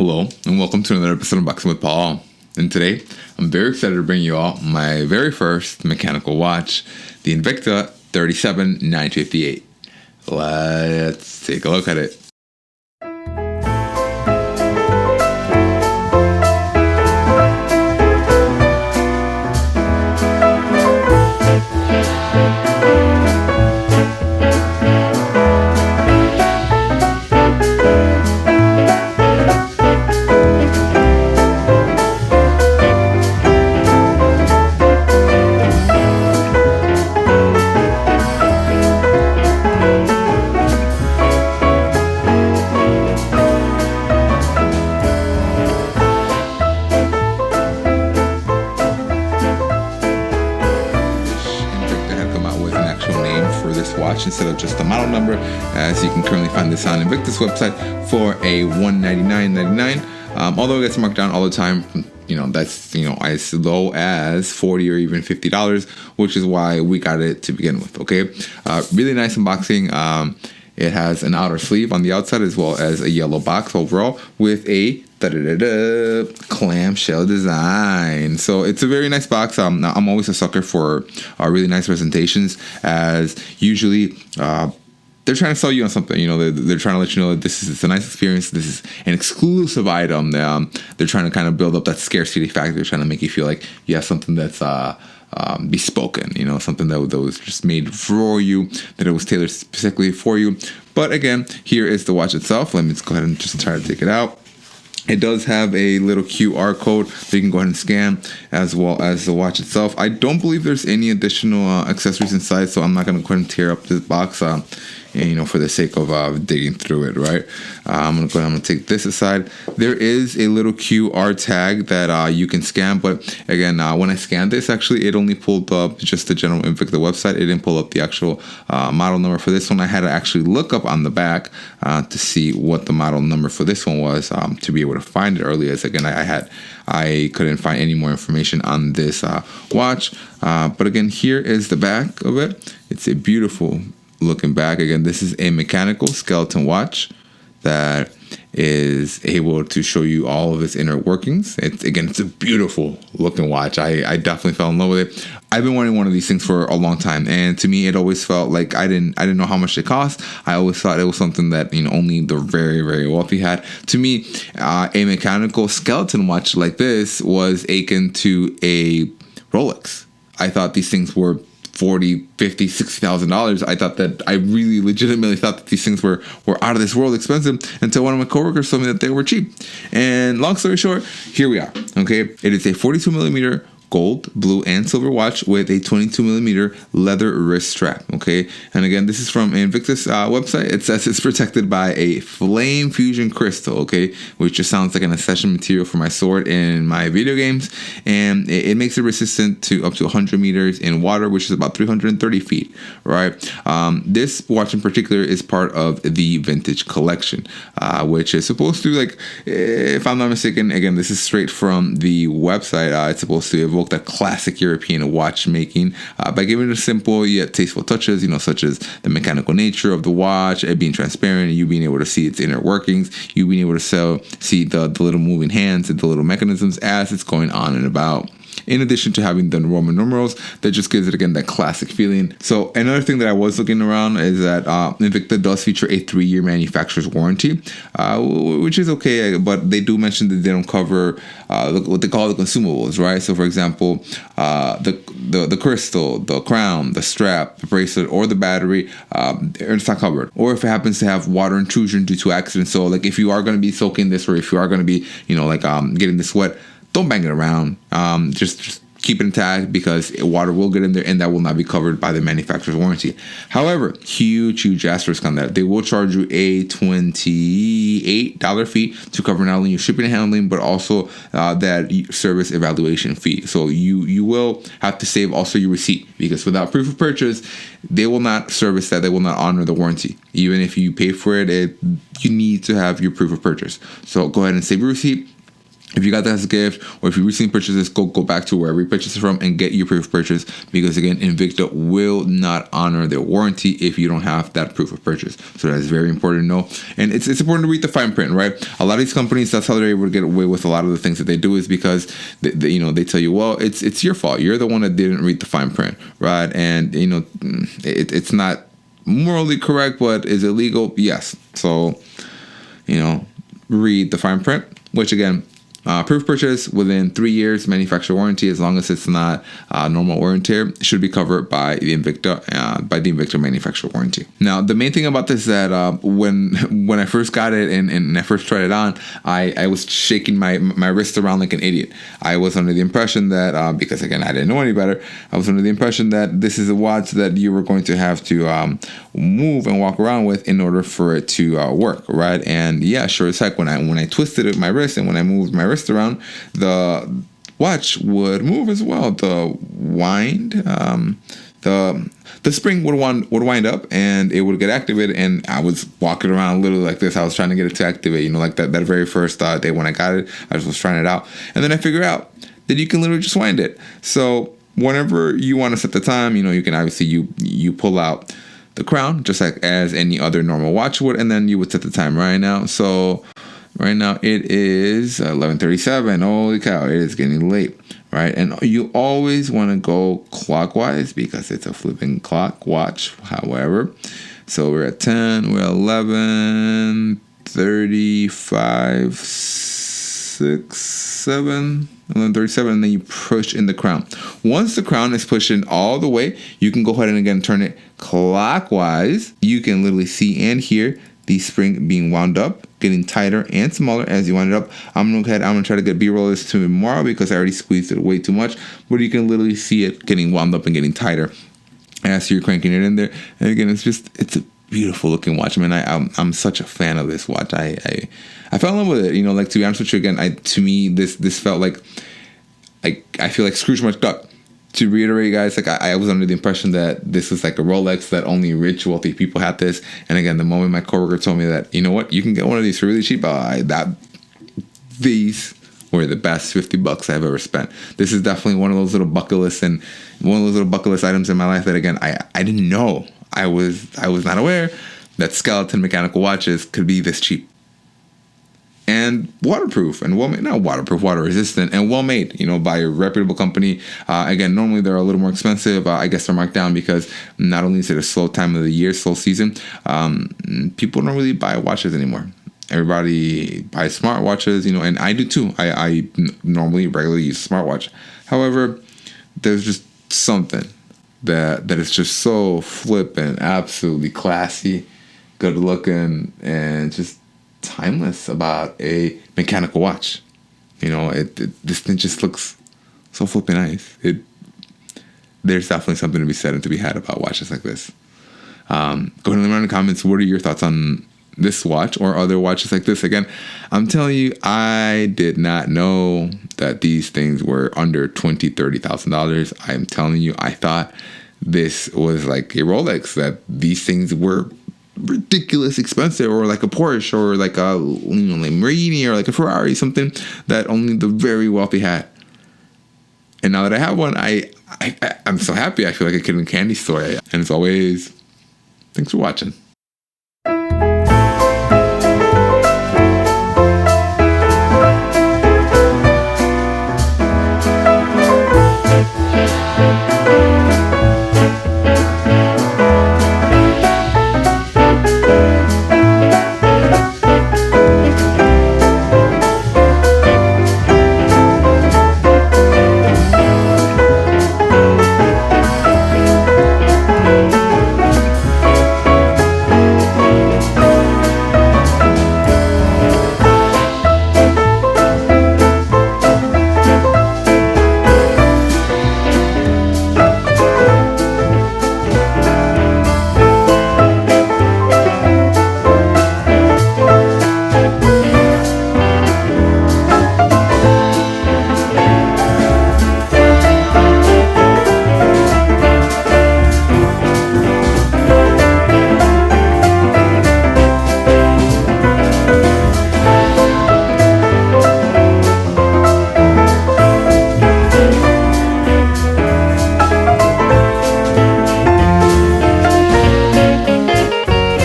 Hello, and welcome to another episode of Boxing with Paul. And today, I'm very excited to bring you all my very first mechanical watch, the Invicta 37958. Let's take a look at it. Watch instead of just the model number, as you can currently find this on Invicta's website for a $199.99. Although it gets marked down all the time, that's as low as $40 or even $50, which is why we got it to begin with. Okay, really nice unboxing. It has an outer sleeve on the outside as well as a yellow box overall with a clamshell design. So it's a very nice box. I'm always a sucker for really nice presentations, as usually they're trying to sell you on something. They're trying to let you know that it's a nice experience. This is an exclusive item. They're trying to kind of build up that scarcity factor. They're trying to make you feel like you have something that's bespoken, something that was just made for you, that it was tailored specifically for you. But again, here is the watch itself. Let me just go ahead and just try to take it out. It does have a little QR code that you can go ahead and scan, as well as the watch itself. I don't believe there's any additional accessories inside, so I'm not going to go ahead and tear up this box, for the sake of digging through it, right? I'm going to take this aside. There is a little QR tag that you can scan, but again, when I scanned this, actually, it only pulled up just the general Invicta website. It didn't pull up the actual model number for this one. I had to actually look up on the back to see what the model number for this one was, to be able to find it earlier. As again, I couldn't find any more information on this watch. But again, here is the back of it. It's a beautiful looking back. Again, this is a mechanical skeleton watch that is able to show you all of its inner workings. It's a beautiful looking watch. I definitely fell in love with it. I've been wanting one of these things for a long time, and to me, it always felt like I didn't know how much it cost. I always thought it was something that only the very, very wealthy had. To me, a mechanical skeleton watch like this was akin to a Rolex. I thought these things were $40,000, $50,000, $60,000. I thought that I really legitimately thought that these things were out of this world expensive, until one of my coworkers told me that they were cheap. And long story short, here we are. Okay, it is a 42 millimeter gold, blue, and silver watch with a 22 millimeter leather wrist strap. Okay, and again, this is from Invicta's website. It says it's protected by a flame fusion crystal. Okay, which just sounds like an accession material for my sword in my video games, and it makes it resistant to up to 100 meters in water, which is about 330 feet. Right. This watch in particular is part of the vintage collection, which is supposed to, like, if I'm not mistaken, again, this is straight from the website. It's supposed to evoke that classic European watchmaking by giving it simple yet tasteful touches, such as the mechanical nature of the watch, it being transparent, you being able to see its inner workings, you being able to see the little moving hands and the little mechanisms as it's going on and about. In addition to having the Roman numerals, that just gives it, again, that classic feeling. So another thing that I was looking around is that Invicta does feature a 3-year manufacturer's warranty, which is okay, but they do mention that they don't cover what they call the consumables, right? So, for example, the crystal, the crown, the strap, the bracelet, or the battery, it's not covered. Or if it happens to have water intrusion due to accident, so like if you are going to be soaking this, or if you are going to be, getting this wet, don't bang it around. Just keep it intact, because water will get in there and that will not be covered by the manufacturer's warranty. However, huge asterisk on that. They will charge you a $28 fee to cover not only your shipping and handling, but also that service evaluation fee. So you will have to save also your receipt, because without proof of purchase, they will not service that. They will not honor the warranty. Even if you pay for it, you need to have your proof of purchase. So go ahead and save your receipt. If you got that as a gift, or if you recently purchased this, go back to wherever you purchased it from and get your proof of purchase, because again, Invicta will not honor their warranty if you don't have that proof of purchase. So that is very important to know. And it's important to read the fine print, right? A lot of these companies, that's how they're able to get away with a lot of the things that they do, is because they tell you, well, it's your fault. You're the one that didn't read the fine print, right? And it's not morally correct, but is it legal? Yes. So read the fine print, which again, proof purchase within 3 years, manufacturer warranty, as long as it's not normal wear and tear, should be covered by the Invicta manufacturer warranty. Now, the main thing about this is that when I first got it and I first tried it on, I was shaking my wrist around like an idiot. I was under the impression that because again I didn't know any better, I was under the impression that this is a watch that you were going to have to move and walk around with in order for it to work, right? And yeah, sure as heck, when I twisted my wrist and when I moved my wrist around, the watch would move as well. The wind, the spring would wind up and it would get activated, and I was walking around literally like this. I was trying to get it to activate, like that very first day when I got it, I just was trying it out, and then I figured out that you can literally just wind it. So whenever you want to set the time, you can obviously you pull out the crown just like as any other normal watch would, and then you would set the time right now. So right now it is 11:37. Holy cow, it is getting late, right? And you always want to go clockwise because it's a flipping clock watch, however. So we're at 10, we're at 11, 35, 6, 7, 11:37, and then you push in the crown. Once the crown is pushed in all the way, you can go ahead and again turn it clockwise. You can literally see and hear the spring being wound up, getting tighter and smaller as you wind it up. I'm gonna try to get B-roll this tomorrow because I already squeezed it way too much, but you can literally see it getting wound up and getting tighter as you're cranking it in there. And again, it's a beautiful looking watch. I mean, I'm such a fan of this watch. I fell in love with it. Like, to be honest with you, again, to me this felt like I feel like Scrooge McDuck. To reiterate, guys, like I was under the impression that this was like a Rolex, that only rich, wealthy people had this. And again, the moment my coworker told me that, you know what, you can get one of these for really cheap, these were the best $50 I've ever spent. This is definitely one of those little bucket lists items in my life that again I didn't know. I was not aware that skeleton mechanical watches could be this cheap. And waterproof and water resistant and well made, by a reputable company. Again, normally they're a little more expensive. I guess they're marked down because not only is it a slow time of the year, slow season, people don't really buy watches anymore. Everybody buys smartwatches, and I do too. I normally regularly use a smartwatch. However, there's just something that is just so flippant, absolutely classy, good looking, and just timeless about a mechanical watch. This thing just looks so flipping nice. There's definitely something to be said and to be had about watches like this. Go ahead and let me know in the comments, what are your thoughts on this watch or other watches like this? Again, I'm telling you, I did not know that these things were under $20,000-$30,000. I'm telling you, I thought this was like a Rolex, that these things were ridiculous expensive, or like a Porsche, or like a Lamborghini, or like a Ferrari, something that only the very wealthy had. And now that I have one, I'm so happy. I feel like a kid in a candy store. And as always, thanks for watching.